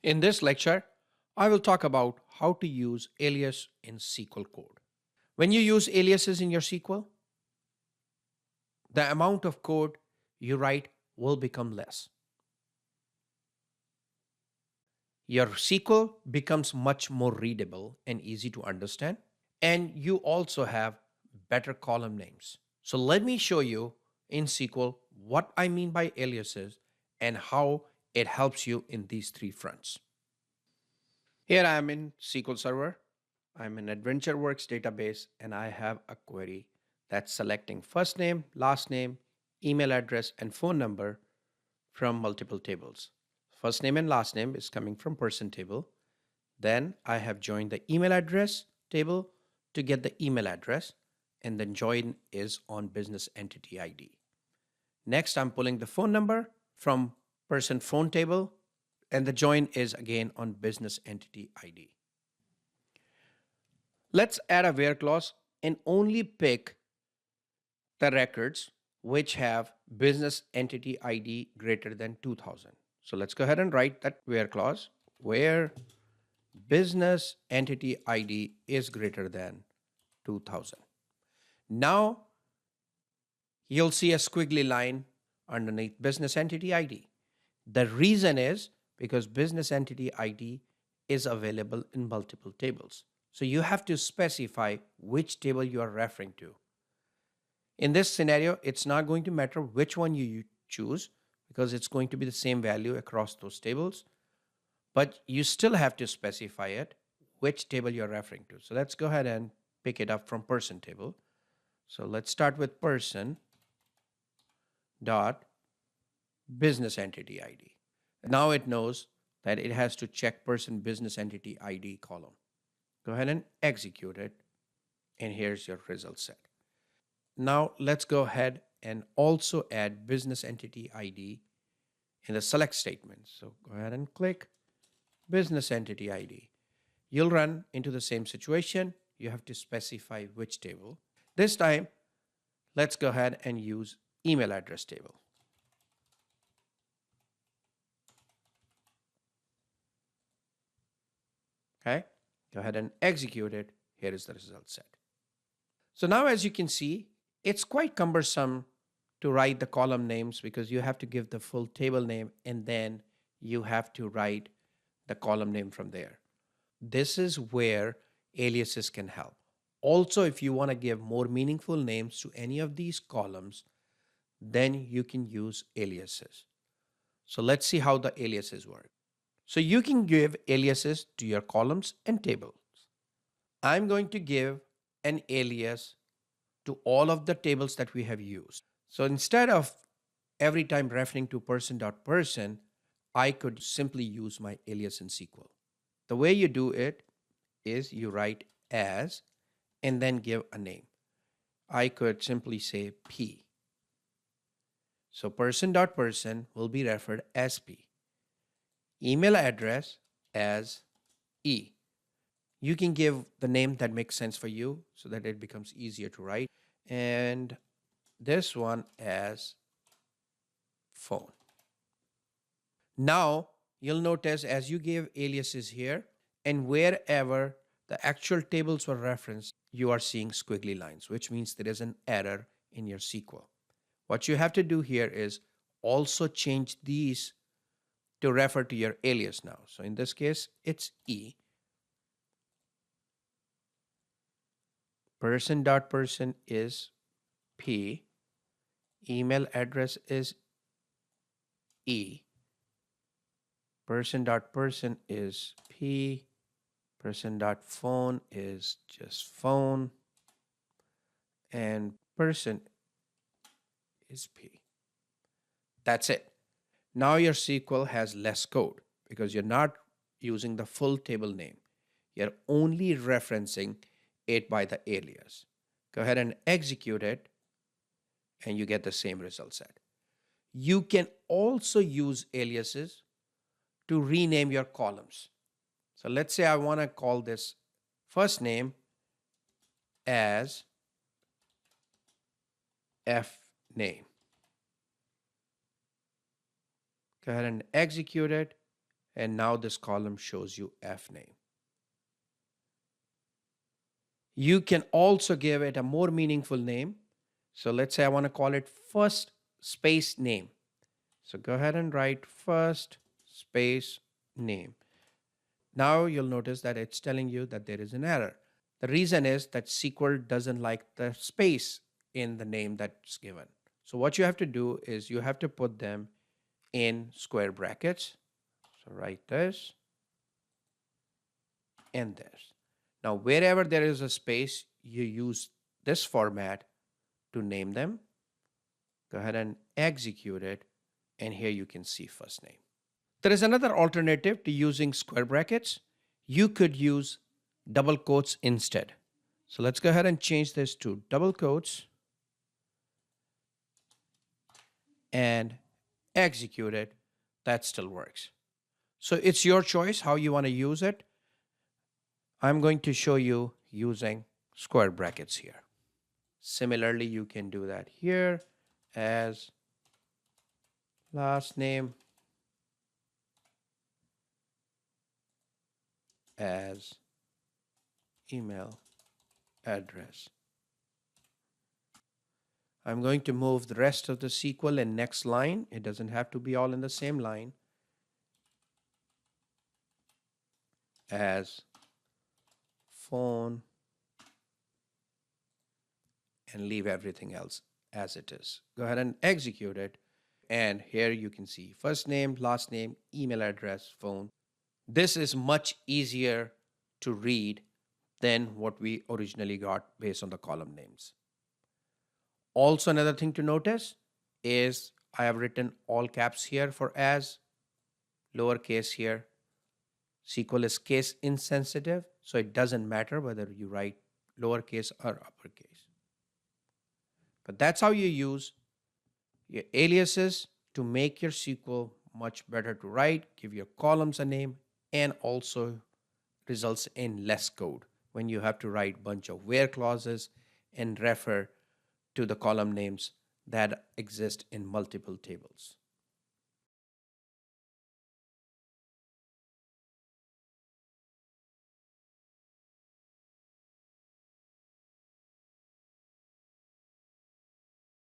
In this lecture, I will talk about how to use alias in SQL code. When you use aliases in your SQL, the amount of code you write will become less. Your SQL becomes much more readable and easy to understand, and you also have better column names. So let me show you in SQL what I mean by aliases and how it helps you in these three fronts. Here I am in SQL Server. I'm in AdventureWorks database and I have a query that's selecting first name, last name, email address, and phone number from multiple tables. First name and last name is coming from person table. Then I have joined the email address table to get the email address, and then join is on business entity ID. Next, I'm pulling the phone number from person phone table, and the join is again on business entity ID. Let's add a where clause and only pick the records which have business entity ID greater than 2000. So let's go ahead and write that where clause where business entity ID is greater than 2000. Now you'll see a squiggly line underneath business entity ID. The reason is because business entity ID is available in multiple tables. So you have to specify which table you are referring to. In this scenario, it's not going to matter which one you choose because it's going to be the same value across those tables, but you still have to specify it, which table you're referring to. So let's go ahead and pick it up from person table. So let's start with person dot business entity ID. Now it knows that it has to check person business entity ID column. Go ahead and execute it, and here's your result set. Now let's go ahead and also add business entity ID in the select statement. So go ahead and click business entity ID. You'll run into the same situation. You have to specify which table. This time, let's go ahead and use email address table. Okay, go ahead and execute it. Here is the result set. So now as you can see, it's quite cumbersome to write the column names because you have to give the full table name and then you have to write the column name from there. This is where aliases can help. Also, if you want to give more meaningful names to any of these columns, then you can use aliases. So let's see how the aliases work. So you can give aliases to your columns and tables. I'm going to give an alias to all of the tables that we have used. So instead of every time referring to person.person, I could simply use my alias in SQL. The way you do it is you write as and then give a name. I could simply say P. So person.person will be referred as P. Email address as E. You can give the name that makes sense for you so that it becomes easier to write. And this one as phone. Now you'll notice as you give aliases here and wherever the actual tables were referenced, you are seeing squiggly lines, which means there is an error in your SQL. What you have to do here is also change these to refer to your alias now. So in this case, it's E. Person.person is P. Email address is E. Person.person is P. Person.phone is just phone. And person is P. That's it. Now your SQL has less code because you're not using the full table name. You're only referencing it by the alias. Go ahead and execute it and you get the same result set. You can also use aliases to rename your columns. So let's say I want to call this first name as F name. Go ahead and execute it And now this column shows you F name. You can also give it a more meaningful name. So let's say I want to call it first space name. So go ahead and write first space name. Now you'll notice that it's telling you that there is an error. The reason is that SQL doesn't like the space in the name that's given. So what you have to do is you have to put them in square brackets. So write this and this. Now wherever there is a space, you use this format to name them. Go ahead and execute it. And here you can see first name. There is another alternative to using square brackets. You could use double quotes instead. So let's go ahead and change this to double quotes and execute it. That still works. So it's your choice how you want to use it. I'm going to show you using square brackets here. Similarly, you can do that here as last name as email address. I'm going to move the rest of the SQL in next line. It doesn't have to be all in the same line. As phone and leave everything else as it is. Go ahead and execute it. And here you can see first name, last name, email address, phone. This is much easier to read than what we originally got based on the column names. Also, another thing to notice is I have written all caps here for as, lowercase here. SQL is case insensitive, so it doesn't matter whether you write lowercase or uppercase. But that's how you use your aliases to make your SQL much better to write, give your columns a name, and also results in less code when you have to write a bunch of where clauses and refer to the column names that exist in multiple tables.